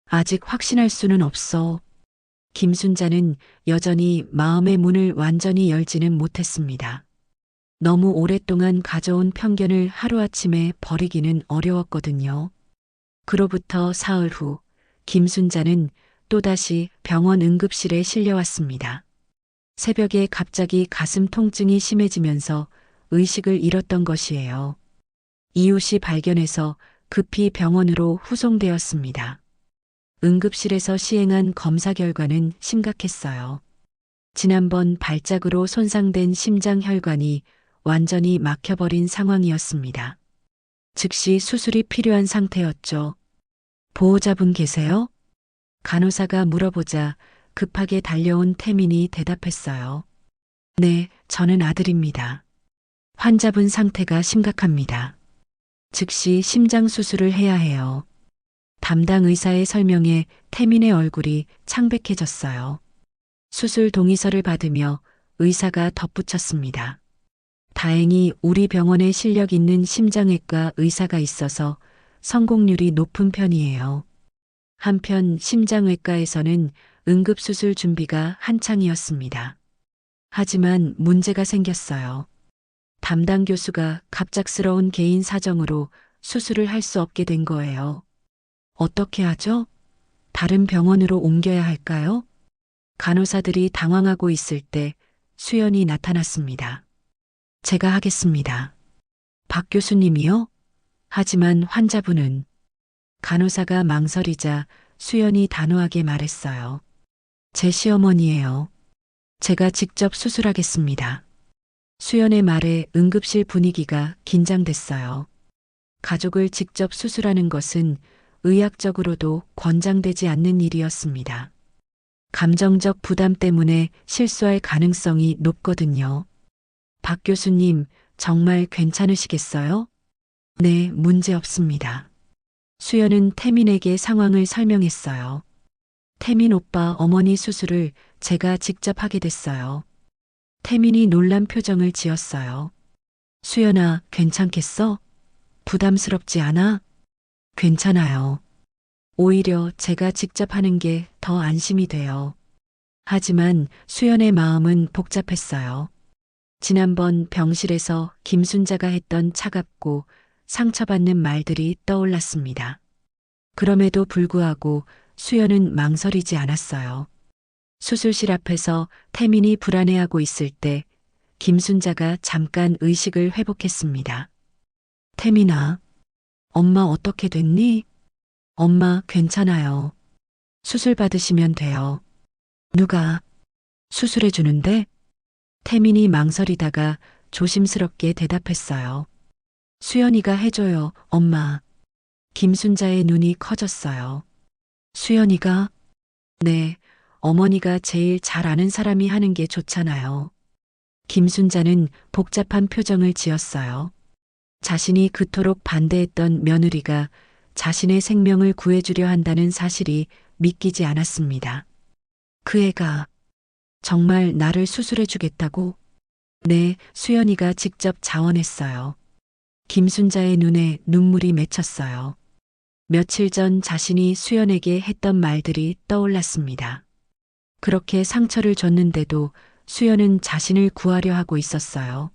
아직 확신할 수는 없어. 김순자는 여전히 마음의 문을 완전히 열지는 못했습니다. 너무 오랫동안 가져온 편견을 하루아침에 버리기는 어려웠거든요. 그로부터 사흘 후 김순자는 또다시 병원 응급실에 실려왔습니다. 새벽에 갑자기 가슴 통증이 심해지면서 의식을 잃었던 것이에요. 이웃이 발견해서 급히 병원으로 후송되었습니다. 응급실에서 시행한 검사 결과는 심각했어요. 지난번 발작으로 손상된 심장 혈관이 완전히 막혀버린 상황이었습니다. 즉시 수술이 필요한 상태였죠. 보호자분 계세요? 간호사가 물어보자 급하게 달려온 태민이 대답했어요. 네, 저는 아들입니다. 환자분 상태가 심각합니다. 즉시 심장 수술을 해야 해요. 담당 의사의 설명에 태민의 얼굴이 창백해졌어요. 수술 동의서를 받으며 의사가 덧붙였습니다. 다행히 우리 병원에 실력 있는 심장외과 의사가 있어서 성공률이 높은 편이에요. 한편 심장외과에서는 응급수술 준비가 한창이었습니다. 하지만 문제가 생겼어요. 담당 교수가 갑작스러운 개인 사정으로 수술을 할 수 없게 된 거예요. 어떻게 하죠? 다른 병원으로 옮겨야 할까요? 간호사들이 당황하고 있을 때 수연이 나타났습니다. 제가 하겠습니다. 박 교수님이요? 하지만 환자분은 간호사가 망설이자 수연이 단호하게 말했어요. 제 시어머니예요. 제가 직접 수술하겠습니다. 수연의 말에 응급실 분위기가 긴장됐어요. 가족을 직접 수술하는 것은 의학적으로도 권장되지 않는 일이었습니다. 감정적 부담 때문에 실수할 가능성이 높거든요. 박 교수님, 정말 괜찮으시겠어요? 네, 문제 없습니다. 수연은 태민에게 상황을 설명했어요. 태민 오빠 어머니 수술을 제가 직접 하게 됐어요. 태민이 놀란 표정을 지었어요. 수연아, 괜찮겠어? 부담스럽지 않아? 괜찮아요. 오히려 제가 직접 하는 게 더 안심이 돼요. 하지만 수연의 마음은 복잡했어요. 지난번 병실에서 김순자가 했던 차갑고 상처받는 말들이 떠올랐습니다. 그럼에도 불구하고 수연은 망설이지 않았어요. 수술실 앞에서 태민이 불안해하고 있을 때 김순자가 잠깐 의식을 회복했습니다. 태민아, 엄마 어떻게 됐니? 엄마 괜찮아요. 수술 받으시면 돼요. 누가 수술해 주는데? 태민이 망설이다가 조심스럽게 대답했어요. 수연이가 해줘요, 엄마. 김순자의 눈이 커졌어요. 수연이가? 네, 어머니가 제일 잘 아는 사람이 하는 게 좋잖아요. 김순자는 복잡한 표정을 지었어요. 자신이 그토록 반대했던 며느리가 자신의 생명을 구해주려 한다는 사실이 믿기지 않았습니다. 그 애가 정말 나를 수술해 주겠다고? 네, 수연이가 직접 자원했어요. 김순자의 눈에 눈물이 맺혔어요. 며칠 전 자신이 수연에게 했던 말들이 떠올랐습니다. 그렇게 상처를 줬는데도 수연은 자신을 구하려 하고 있었어요.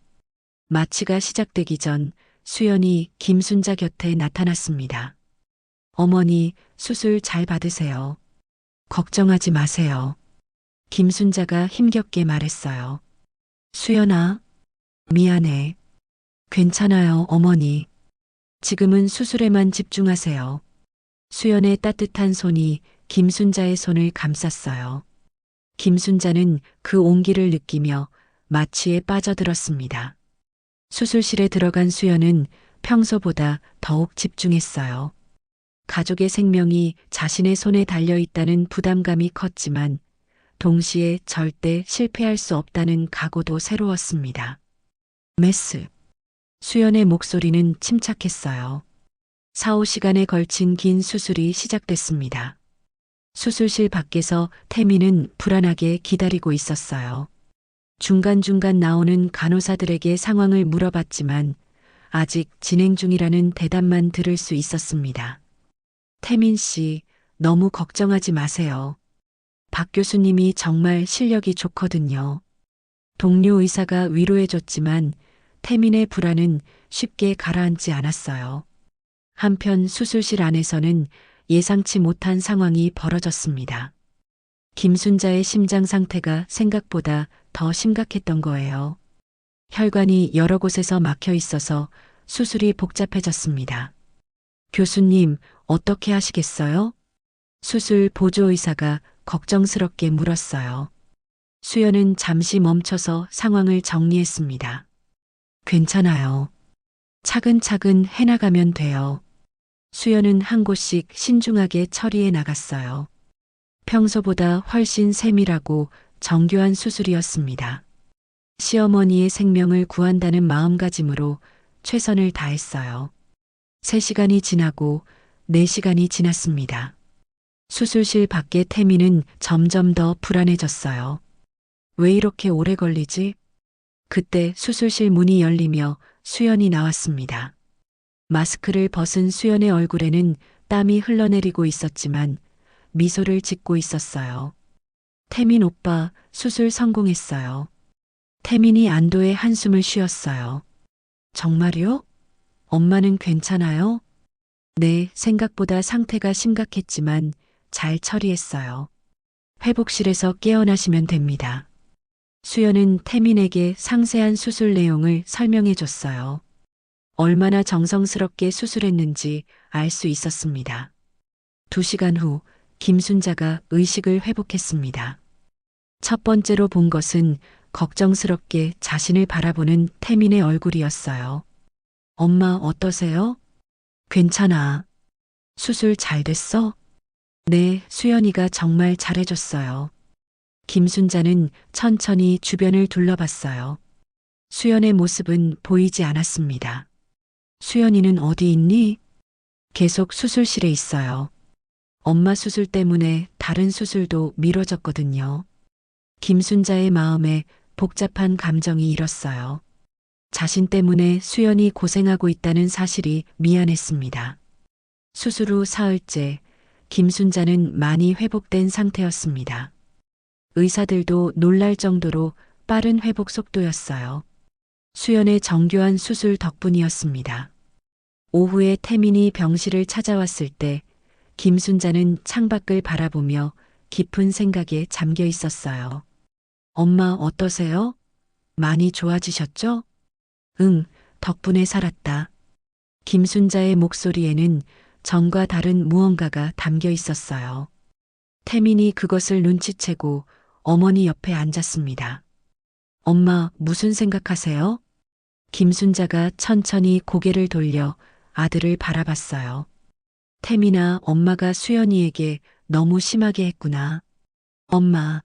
마취가 시작되기 전 수연이 김순자 곁에 나타났습니다. 어머니, 수술 잘 받으세요. 걱정하지 마세요. 김순자가 힘겹게 말했어요. 수연아, 미안해. 괜찮아요, 어머니. 지금은 수술에만 집중하세요. 수연의 따뜻한 손이 김순자의 손을 감쌌어요. 김순자는 그 온기를 느끼며 마취에 빠져들었습니다. 수술실에 들어간 수연은 평소보다 더욱 집중했어요. 가족의 생명이 자신의 손에 달려있다는 부담감이 컸지만 동시에 절대 실패할 수 없다는 각오도 새로웠습니다. 메스. 수연의 목소리는 침착했어요. 4~5시간에 걸친 긴 수술이 시작됐습니다. 수술실 밖에서 태민은 불안하게 기다리고 있었어요. 중간중간 나오는 간호사들에게 상황을 물어봤지만 아직 진행 중이라는 대답만 들을 수 있었습니다. 태민 씨, 너무 걱정하지 마세요. 박 교수님이 정말 실력이 좋거든요. 동료 의사가 위로해줬지만 태민의 불안은 쉽게 가라앉지 않았어요. 한편 수술실 안에서는 예상치 못한 상황이 벌어졌습니다. 김순자의 심장 상태가 생각보다 더 심각했던 거예요. 혈관이 여러 곳에서 막혀 있어서 수술이 복잡해졌습니다. 교수님, 어떻게 하시겠어요? 수술 보조의사가 걱정스럽게 물었어요. 수연은 잠시 멈춰서 상황을 정리했습니다. 괜찮아요. 차근차근 해나가면 돼요. 수연은 한 곳씩 신중하게 처리해 나갔어요. 평소보다 훨씬 세밀하고 정교한 수술이었습니다. 시어머니의 생명을 구한다는 마음가짐으로 최선을 다했어요. 3시간이 지나고 4시간이 지났습니다. 수술실 밖의 태미는 점점 더 불안해졌어요. 왜 이렇게 오래 걸리지? 그때 수술실 문이 열리며 수연이 나왔습니다. 마스크를 벗은 수연의 얼굴에는 땀이 흘러내리고 있었지만 미소를 짓고 있었어요. 태민 오빠, 수술 성공했어요. 태민이 안도의 한숨을 쉬었어요. 정말요? 엄마는 괜찮아요? 네, 생각보다 상태가 심각했지만 잘 처리했어요. 회복실에서 깨어나시면 됩니다. 수연은 태민에게 상세한 수술 내용을 설명해 줬어요. 얼마나 정성스럽게 수술했는지 알 수 있었습니다. 2시간 후 김순자가 의식을 회복했습니다. 첫 번째로 본 것은 걱정스럽게 자신을 바라보는 태민의 얼굴이었어요. 엄마 어떠세요? 괜찮아. 수술 잘 됐어? 네, 수연이가 정말 잘해줬어요. 김순자는 천천히 주변을 둘러봤어요. 수연의 모습은 보이지 않았습니다. 수연이는 어디 있니? 계속 수술실에 있어요. 엄마 수술 때문에 다른 수술도 미뤄졌거든요. 김순자의 마음에 복잡한 감정이 일었어요. 자신 때문에 수연이 고생하고 있다는 사실이 미안했습니다. 수술 후 사흘째, 김순자는 많이 회복된 상태였습니다. 의사들도 놀랄 정도로 빠른 회복 속도였어요. 수연의 정교한 수술 덕분이었습니다. 오후에 태민이 병실을 찾아왔을 때 김순자는 창밖을 바라보며 깊은 생각에 잠겨 있었어요. 엄마 어떠세요? 많이 좋아지셨죠? 응, 덕분에 살았다. 김순자의 목소리에는 전과 다른 무언가가 담겨 있었어요. 태민이 그것을 눈치채고 어머니 옆에 앉았습니다. 엄마, 무슨 생각하세요? 김순자가 천천히 고개를 돌려 아들을 바라봤어요. 태민아, 엄마가 수연이에게 너무 심하게 했구나. 엄마,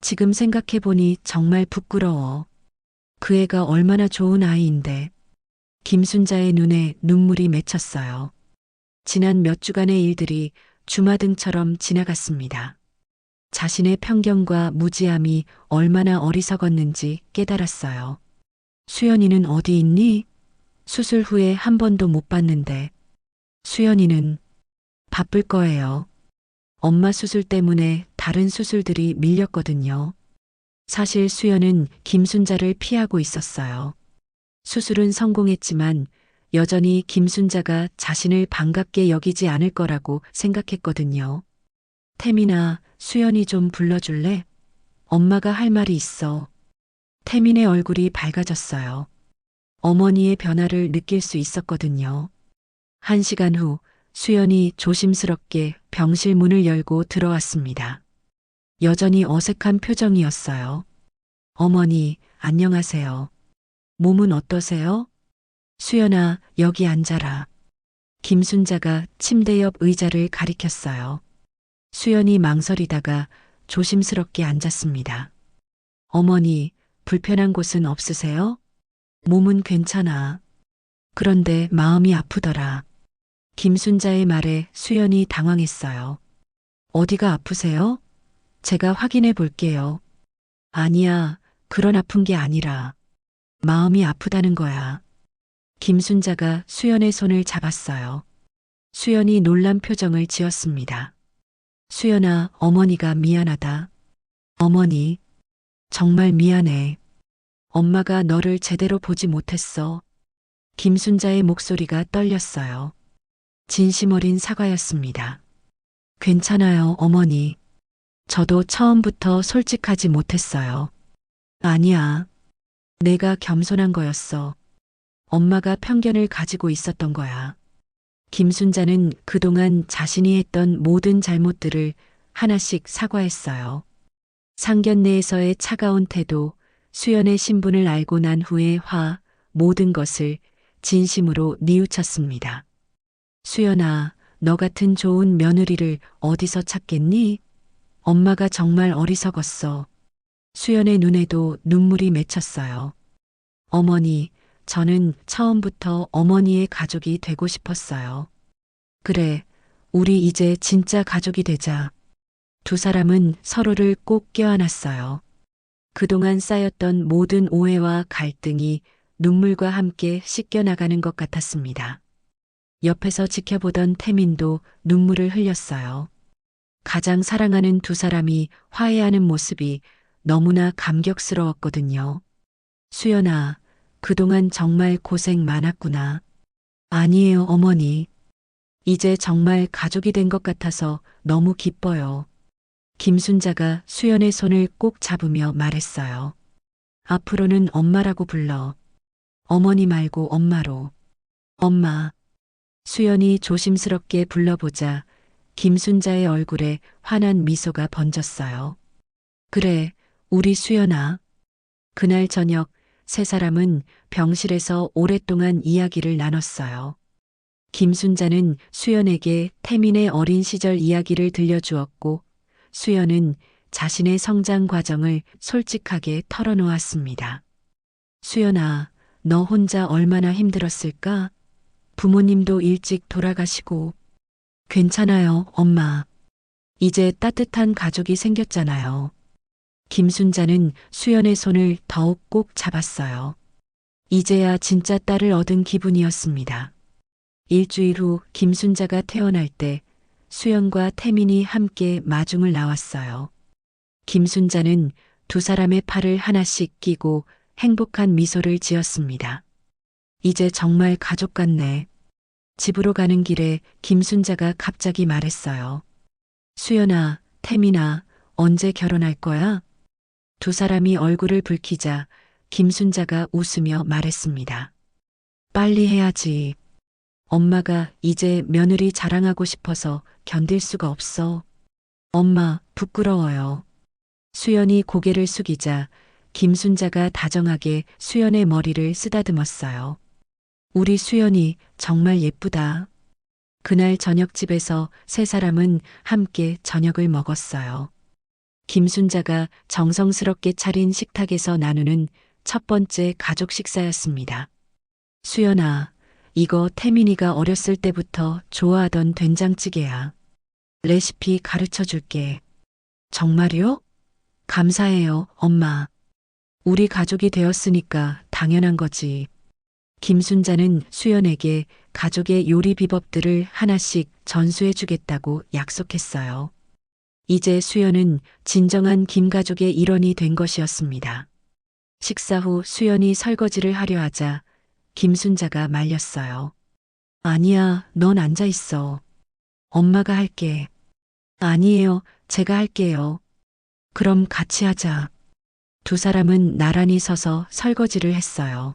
지금 생각해보니 정말 부끄러워. 그 애가 얼마나 좋은 아이인데. 김순자의 눈에 눈물이 맺혔어요. 지난 몇 주간의 일들이 주마등처럼 지나갔습니다. 자신의 편견과 무지함이 얼마나 어리석었는지 깨달았어요. 수연이는 어디 있니? 수술 후에 한 번도 못 봤는데. 수연이는 바쁠 거예요. 엄마 수술 때문에 다른 수술들이 밀렸거든요. 사실 수연은 김순자를 피하고 있었어요. 수술은 성공했지만 여전히 김순자가 자신을 반갑게 여기지 않을 거라고 생각했거든요. 태민아, 수연이 좀 불러줄래? 엄마가 할 말이 있어. 태민의 얼굴이 밝아졌어요. 어머니의 변화를 느낄 수 있었거든요. 1시간 후 수연이 조심스럽게 병실 문을 열고 들어왔습니다. 여전히 어색한 표정이었어요. 어머니, 안녕하세요. 몸은 어떠세요? 수연아, 여기 앉아라. 김순자가 침대 옆 의자를 가리켰어요. 수연이 망설이다가 조심스럽게 앉았습니다. 어머니, 불편한 곳은 없으세요? 몸은 괜찮아. 그런데 마음이 아프더라. 김순자의 말에 수연이 당황했어요. 어디가 아프세요? 제가 확인해 볼게요. 아니야, 그런 아픈 게 아니라 마음이 아프다는 거야. 김순자가 수연의 손을 잡았어요. 수연이 놀란 표정을 지었습니다. 수연아, 어머니가 미안하다. 어머니, 정말 미안해. 엄마가 너를 제대로 보지 못했어. 김순자의 목소리가 떨렸어요. 진심 어린 사과였습니다. 괜찮아요, 어머니. 저도 처음부터 솔직하지 못했어요. 아니야. 내가 겸손한 거였어. 엄마가 편견을 가지고 있었던 거야. 김순자는 그동안 자신이 했던 모든 잘못들을 하나씩 사과했어요. 상견례에서의 차가운 태도, 수연의 신분을 알고 난 후의 모든 것을 진심으로 뉘우쳤습니다. 수연아, 너 같은 좋은 며느리를 어디서 찾겠니? 엄마가 정말 어리석었어. 수연의 눈에도 눈물이 맺혔어요. 어머니, 저는 처음부터 어머니의 가족이 되고 싶었어요. 그래, 우리 이제 진짜 가족이 되자. 두 사람은 서로를 꼭 껴안았어요. 그동안 쌓였던 모든 오해와 갈등이 눈물과 함께 씻겨나가는 것 같았습니다. 옆에서 지켜보던 태민도 눈물을 흘렸어요. 가장 사랑하는 두 사람이 화해하는 모습이 너무나 감격스러웠거든요. 수연아, 그동안 정말 고생 많았구나. 아니에요, 어머니. 이제 정말 가족이 된 것 같아서 너무 기뻐요. 김순자가 수연의 손을 꼭 잡으며 말했어요. 앞으로는 엄마라고 불러. 어머니 말고 엄마로. 엄마. 수연이 조심스럽게 불러보자 김순자의 얼굴에 환한 미소가 번졌어요. 그래, 우리 수연아. 그날 저녁 세 사람은 병실에서 오랫동안 이야기를 나눴어요. 김순자는 수연에게 태민의 어린 시절 이야기를 들려주었고 수연은 자신의 성장 과정을 솔직하게 털어놓았습니다. 수연아, 너 혼자 얼마나 힘들었을까? 부모님도 일찍 돌아가시고. 괜찮아요, 엄마. 이제 따뜻한 가족이 생겼잖아요. 김순자는 수연의 손을 더욱 꼭 잡았어요. 이제야 진짜 딸을 얻은 기분이었습니다. 일주일 후 김순자가 퇴원할 때 수연과 태민이 함께 마중을 나왔어요. 김순자는 두 사람의 팔을 하나씩 끼고 행복한 미소를 지었습니다. 이제 정말 가족 같네. 집으로 가는 길에 김순자가 갑자기 말했어요. 수연아, 태민아, 언제 결혼할 거야? 두 사람이 얼굴을 붉히자 김순자가 웃으며 말했습니다. 빨리 해야지. 엄마가 이제 며느리 자랑하고 싶어서 견딜 수가 없어. 엄마, 부끄러워요. 수연이 고개를 숙이자 김순자가 다정하게 수연의 머리를 쓰다듬었어요. 우리 수연이 정말 예쁘다. 그날 저녁집에서 세 사람은 함께 저녁을 먹었어요. 김순자가 정성스럽게 차린 식탁에서 나누는 첫 번째 가족 식사였습니다. 수연아, 이거 태민이가 어렸을 때부터 좋아하던 된장찌개야. 레시피 가르쳐 줄게. 정말요? 감사해요, 엄마. 우리 가족이 되었으니까 당연한 거지. 김순자는 수연에게 가족의 요리 비법들을 하나씩 전수해 주겠다고 약속했어요. 이제 수연은 진정한 김가족의 일원이 된 것이었습니다. 식사 후 수연이 설거지를 하려 하자 김순자가 말렸어요. 아니야, 넌 앉아 있어. 엄마가 할게. 아니에요, 제가 할게요. 그럼 같이 하자. 두 사람은 나란히 서서 설거지를 했어요.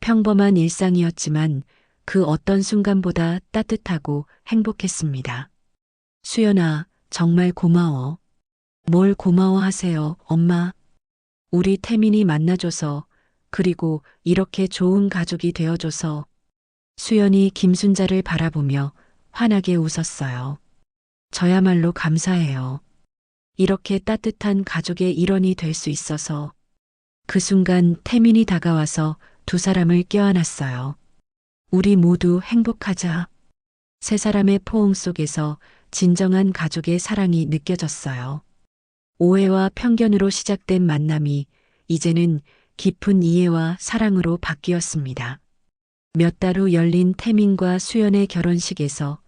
평범한 일상이었지만 그 어떤 순간보다 따뜻하고 행복했습니다. 수연아, 정말 고마워. 뭘 고마워하세요, 엄마. 우리 태민이 만나줘서, 그리고 이렇게 좋은 가족이 되어줘서. 수연이 김순자를 바라보며 환하게 웃었어요. 저야말로 감사해요. 이렇게 따뜻한 가족의 일원이 될 수 있어서. 그 순간 태민이 다가와서 두 사람을 껴안았어요. 우리 모두 행복하자. 세 사람의 포옹 속에서 진정한 가족의 사랑이 느껴졌어요. 오해와 편견으로 시작된 만남이 이제는 깊은 이해와 사랑으로 바뀌었습니다. 몇 달 후 열린 태민과 수연의 결혼식에서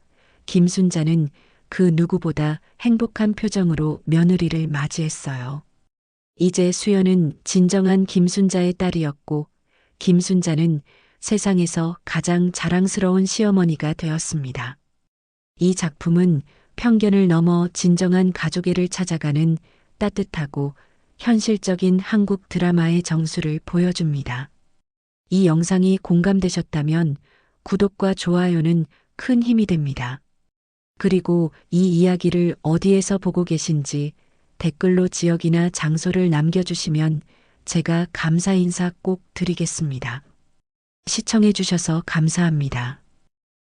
김순자는 그 누구보다 행복한 표정으로 며느리를 맞이했어요. 이제 수연은 진정한 김순자의 딸이었고 김순자는 세상에서 가장 자랑스러운 시어머니가 되었습니다. 이 작품은 편견을 넘어 진정한 가족애를 찾아가는 따뜻하고 현실적인 한국 드라마의 정수를 보여줍니다. 이 영상이 공감되셨다면 구독과 좋아요는 큰 힘이 됩니다. 그리고 이 이야기를 어디에서 보고 계신지 댓글로 지역이나 장소를 남겨주시면 제가 감사 인사 꼭 드리겠습니다. 시청해 주셔서 감사합니다.